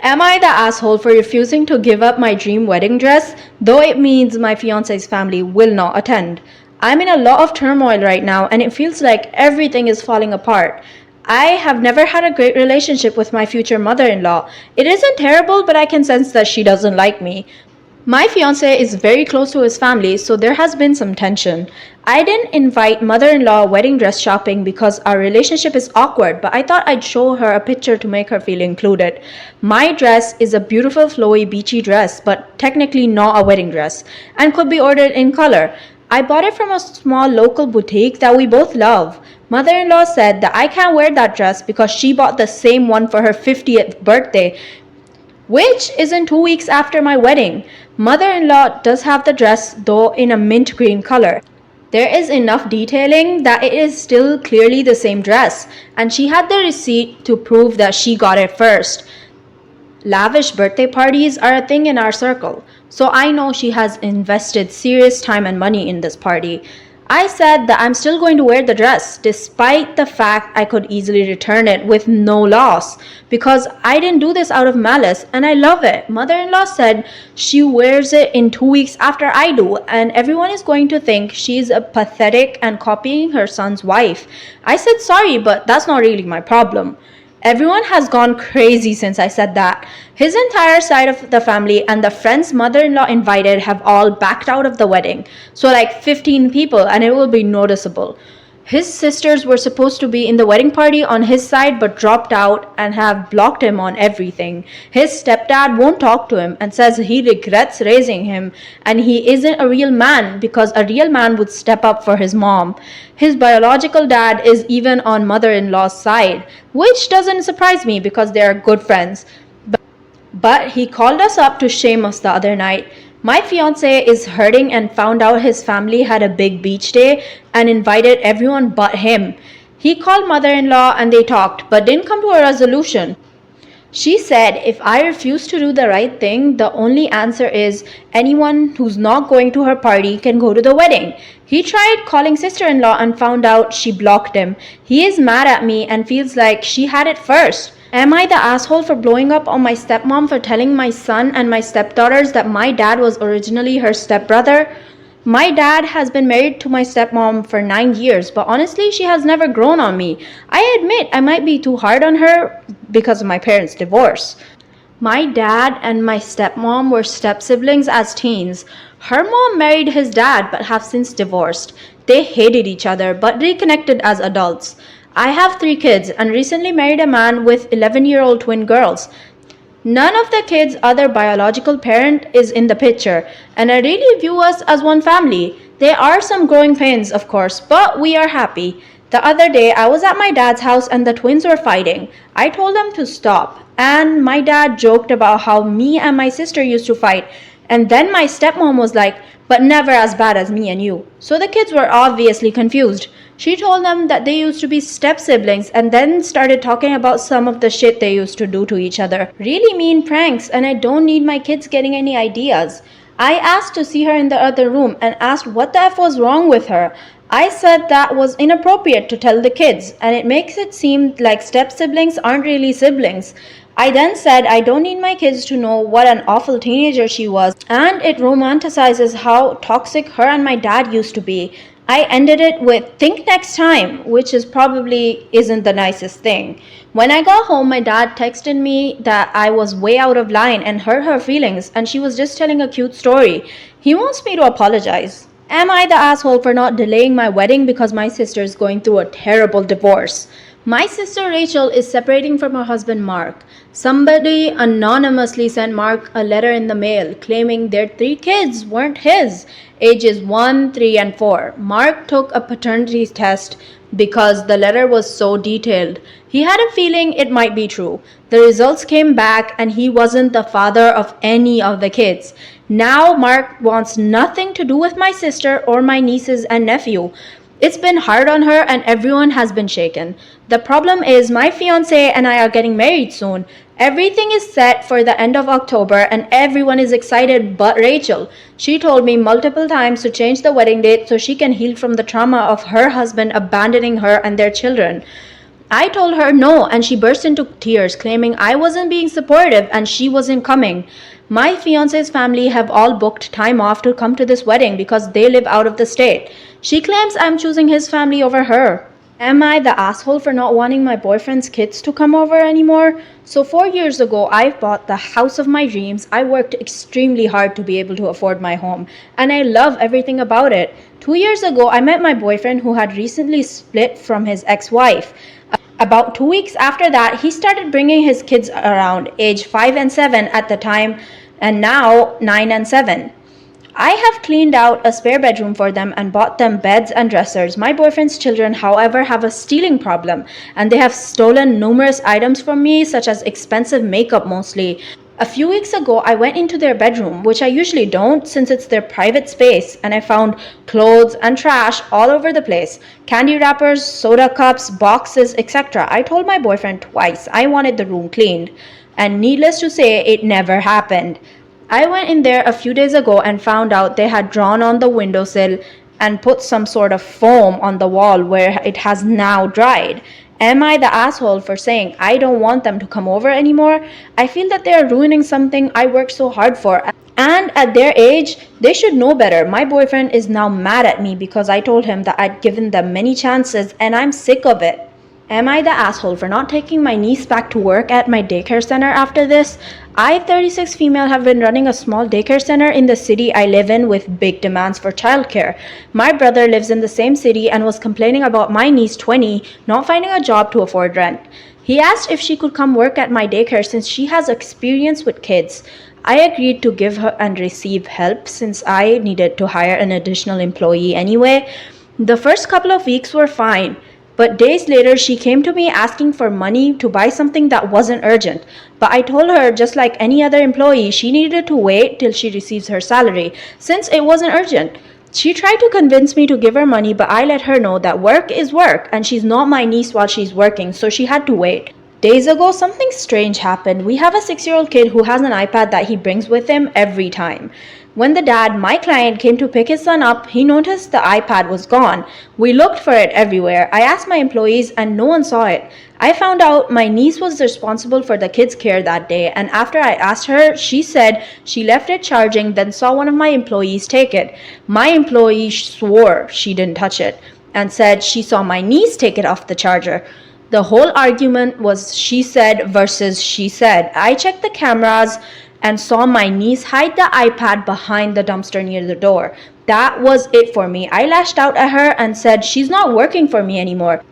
Am I the asshole for refusing to give up my dream wedding dress, though it means my fiance's family will not attend? I'm in a lot of turmoil right now and it feels like everything is falling apart. I have never had a great relationship with my future mother in law. It isn't terrible, but I can sense that she doesn't like me. My fiance is very close to his family, so there has been some tension. I didn't invite mother in law wedding dress shopping because our relationship is awkward, but I thought I'd show her a picture to make her feel included. My dress is a beautiful, flowy, beachy dress, but technically not a wedding dress, and could be ordered in color. I bought it from a small local boutique that we both love. Mother in law said that I can't wear that dress because she bought the same one for her 50th birthday, which is in 2 weeks after my wedding. Mother in law does have the dress, though in a mint green color. There is enough detailing that it is still clearly the same dress, and she had the receipt to prove that she got it first. Lavish birthday parties are a thing in our circle, so I know she has invested serious time and money in this party. I said that I'm still going to wear the dress, despite the fact I could easily return it with no loss, because I didn't do this out of malice and I love it. Mother-in-law said she wears it in 2 weeks after I do, and everyone is going to think she's a pathetic and copying her son's wife. I said sorry, but that's not really my problem. Everyone has gone crazy since I said that. His entire side of the family and the friends mother-in-law invited have all backed out of the wedding. So like 15 people, and it will be noticeable. His sisters were supposed to be in the wedding party on his side but dropped out and have blocked him on everything. His stepdad won't talk to him and says he regrets raising him and he isn't a real man because a real man would step up for his mom. His biological dad is even on mother-in-law's side, which doesn't surprise me because they are good friends. But he called us up to shame us the other night. My fiance is hurting and found out his family had a big beach day and invited everyone but him. He called mother-in-law and they talked, but didn't come to a resolution. She said if I refuse to do the right thing, the only answer is anyone who's not going to her party can go to the wedding. He tried calling sister-in-law and found out she blocked him. He is mad at me and feels like she had it first. Am I the asshole for blowing up on my stepmom for telling my son and my stepdaughters that my dad was originally her stepbrother? My dad has been married to my stepmom for 9 years, but honestly, she has never grown on me. I admit I might be too hard on her because of my parents' divorce. My dad and my stepmom were step-siblings as teens. Her mom married his dad but have since divorced. They hated each other but reconnected as adults. I have 3 kids and recently married a man with 11-year-old twin girls. None of the kids' other biological parent is in the picture, and I really view us as one family. There are some growing pains, of course, but we are happy. The other day, I was at my dad's house and the twins were fighting. I told them to stop, and my dad joked about how me and my sister used to fight, and then my stepmom was like, but never as bad as me and you. So the kids were obviously confused. She told them that they used to be step-siblings and then started talking about some of the shit they used to do to each other. Really mean pranks, and I don't need my kids getting any ideas. I asked to see her in the other room and asked what the F was wrong with her. I said that was inappropriate to tell the kids, and it makes it seem like step-siblings aren't really siblings. I then said I don't need my kids to know what an awful teenager she was, and it romanticizes how toxic her and my dad used to be. I ended it with think next time, which is probably isn't the nicest thing. When I got home, my dad texted me that I was way out of line and hurt her feelings and she was just telling a cute story. He wants me to apologize. Am I the asshole for not delaying my wedding because my sister is going through a terrible divorce? My sister Rachel is separating from her husband Mark. Somebody anonymously sent Mark a letter in the mail claiming their 3 kids weren't his, ages 1, 3, and 4. Mark took a paternity test because the letter was so detailed. He had a feeling it might be true. The results came back and he wasn't the father of any of the kids. Now Mark wants nothing to do with my sister or my nieces and nephew. It's been hard on her and everyone has been shaken. The problem is my fiance and I are getting married soon. Everything is set for the end of October and everyone is excited but Rachel. She told me multiple times to change the wedding date so she can heal from the trauma of her husband abandoning her and their children. I told her no, and she burst into tears, claiming I wasn't being supportive and she wasn't coming. My fiance's family have all booked time off to come to this wedding because they live out of the state. She claims I'm choosing his family over her. Am I the asshole for not wanting my boyfriend's kids to come over anymore? So, 4 years ago, I bought the house of my dreams. I worked extremely hard to be able to afford my home, and I love everything about it. 2 years ago, I met my boyfriend who had recently split from his ex wife. About 2 weeks after that, he started bringing his kids around, age 5 and 7 at the time, and now 9 and 7. I have cleaned out a spare bedroom for them and bought them beds and dressers. My boyfriend's children, however, have a stealing problem, and they have stolen numerous items from me, such as expensive makeup mostly. A few weeks ago, I went into their bedroom, which I usually don't since it's their private space, and I found clothes and trash all over the place, candy wrappers, soda cups, boxes, etc. I told my boyfriend twice I wanted the room cleaned, and needless to say, it never happened. I went in there a few days ago and found out they had drawn on the windowsill and put some sort of foam on the wall where it has now dried. Am I the asshole for saying I don't want them to come over anymore? I feel that they are ruining something I worked so hard for. And at their age, they should know better. My boyfriend is now mad at me because I told him that I'd given them many chances and I'm sick of it. Am I the asshole for not taking my niece back to work at my daycare center after this? I, 36 female, have been running a small daycare center in the city I live in with big demands for childcare. My brother lives in the same city and was complaining about my niece, 20, not finding a job to afford rent. He asked if she could come work at my daycare since she has experience with kids. I agreed to give her and receive help since I needed to hire an additional employee anyway. The first couple of weeks were fine. But days later, she came to me asking for money to buy something that wasn't urgent. But I told her, just like any other employee, she needed to wait till she receives her salary, since it wasn't urgent. She tried to convince me to give her money, but I let her know that work is work, and she's not my niece while she's working, so she had to wait. Days ago, something strange happened. We have a 6-year-old kid who has an iPad that he brings with him every time. When the dad, my client, came to pick his son up, he noticed the iPad was gone. We looked for it everywhere. I asked my employees and no one saw it. I found out my niece was responsible for the kids' care that day, and after I asked her, she said she left it charging, then saw one of my employees take it. My employee swore she didn't touch it and said she saw my niece take it off the charger. The whole argument was she said versus she said. I checked the cameras and saw my niece hide the iPad behind the dumpster near the door. That was it for me. I lashed out at her and said she's not working for me anymore.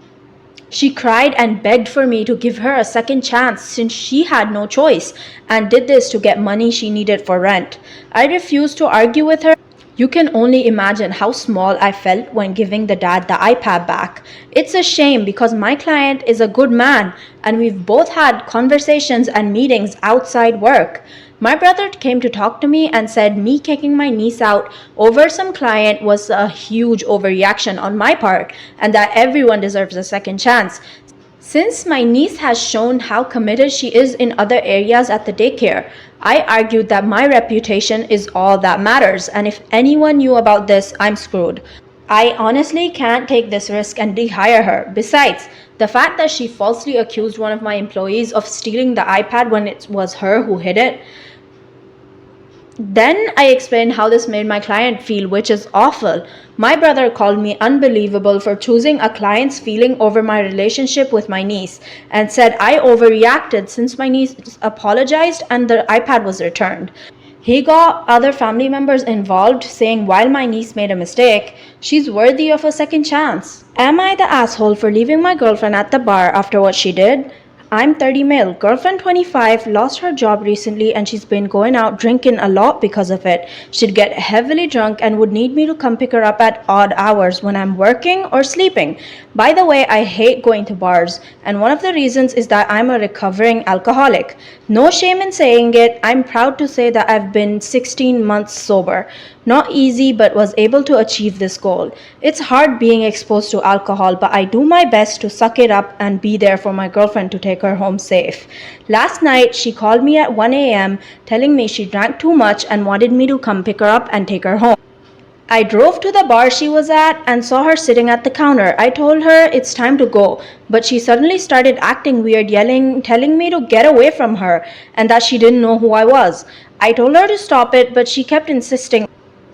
She cried and begged for me to give her a second chance since she had no choice and did this to get money she needed for rent. I refused to argue with her. You can only imagine how small I felt when giving the dad the iPad back. It's a shame because my client is a good man and we've both had conversations and meetings outside work. My brother came to talk to me and said me kicking my niece out over some client was a huge overreaction on my part and that everyone deserves a second chance. Since my niece has shown how committed she is in other areas at the daycare, I argued that my reputation is all that matters, and if anyone knew about this, I'm screwed. I honestly can't take this risk and rehire her. Besides, the fact that she falsely accused one of my employees of stealing the iPad when it was her who hid it. Then I explained how this made my client feel, which is awful. My brother called me unbelievable for choosing a client's feeling over my relationship with my niece and said I overreacted since my niece apologized and the iPad was returned. He got other family members involved, saying while my niece made a mistake, she's worthy of a second chance. Am I the asshole for leaving my girlfriend at the bar after what she did? I'm 30 male, girlfriend 25, lost her job recently and she's been going out drinking a lot because of it. She'd get heavily drunk and would need me to come pick her up at odd hours when I'm working or sleeping. By the way, I hate going to bars, and one of the reasons is that I'm a recovering alcoholic. No shame in saying it, I'm proud to say that I've been 16 months sober. Not easy, but was able to achieve this goal. It's hard being exposed to alcohol, but I do my best to suck it up and be there for my girlfriend to take her home safe. Last night, she called me at 1 a.m. telling me she drank too much and wanted me to come pick her up and take her home. I drove to the bar she was at and saw her sitting at the counter. I told her it's time to go, but she suddenly started acting weird, yelling, telling me to get away from her and that she didn't know who I was. I told her to stop it, but she kept insisting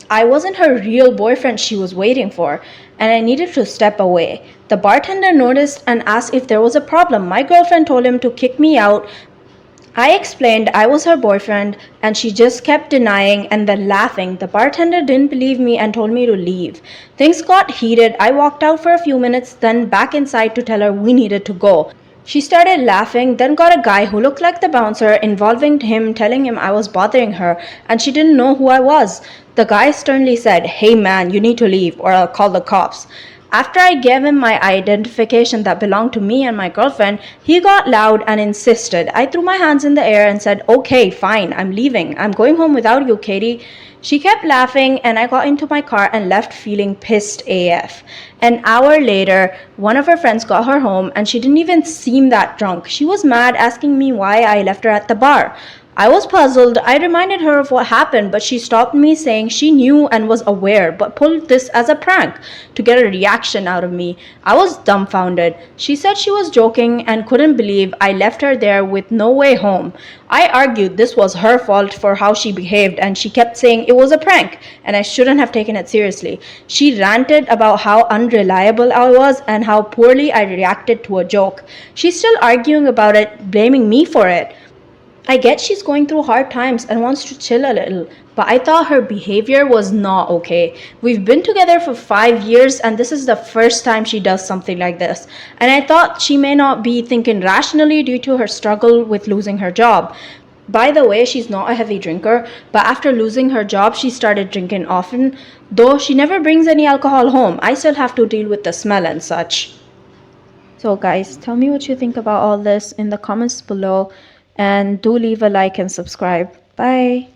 I wasn't her real boyfriend she was waiting for, and I needed to step away. The bartender noticed and asked if there was a problem. My girlfriend told him to kick me out. I explained I was her boyfriend, and she just kept denying and then laughing. The bartender didn't believe me and told me to leave. Things got heated. I walked out for a few minutes, then back inside to tell her we needed to go. She started laughing, then got a guy who looked like the bouncer, involving him, telling him I was bothering her, and she didn't know who I was. The guy sternly said, "Hey man, you need to leave, or I'll call the cops." After I gave him my identification that belonged to me and my girlfriend, he got loud and insisted. I threw my hands in the air and said, "Okay, fine, I'm leaving. I'm going home without you, Katie." She kept laughing, and I got into my car and left feeling pissed AF. An hour later, one of her friends got her home, and she didn't even seem that drunk. She was mad, asking me why I left her at the bar. I was puzzled. I reminded her of what happened, but she stopped me, saying she knew and was aware, but pulled this as a prank to get a reaction out of me. I was dumbfounded. She said she was joking and couldn't believe I left her there with no way home. I argued this was her fault for how she behaved, and she kept saying it was a prank and I shouldn't have taken it seriously. She ranted about how unreliable I was and how poorly I reacted to a joke. She's still arguing about it, blaming me for it. I get she's going through hard times and wants to chill a little, but I thought her behavior was not okay. We've been together for 5 years, and this is the first time she does something like this. And I thought she may not be thinking rationally due to her struggle with losing her job. By the way, she's not a heavy drinker, but after losing her job, she started drinking often. Though she never brings any alcohol home, I still have to deal with the smell and such. So, guys, tell me what you think about all this in the comments below, and do leave a like and subscribe. Bye.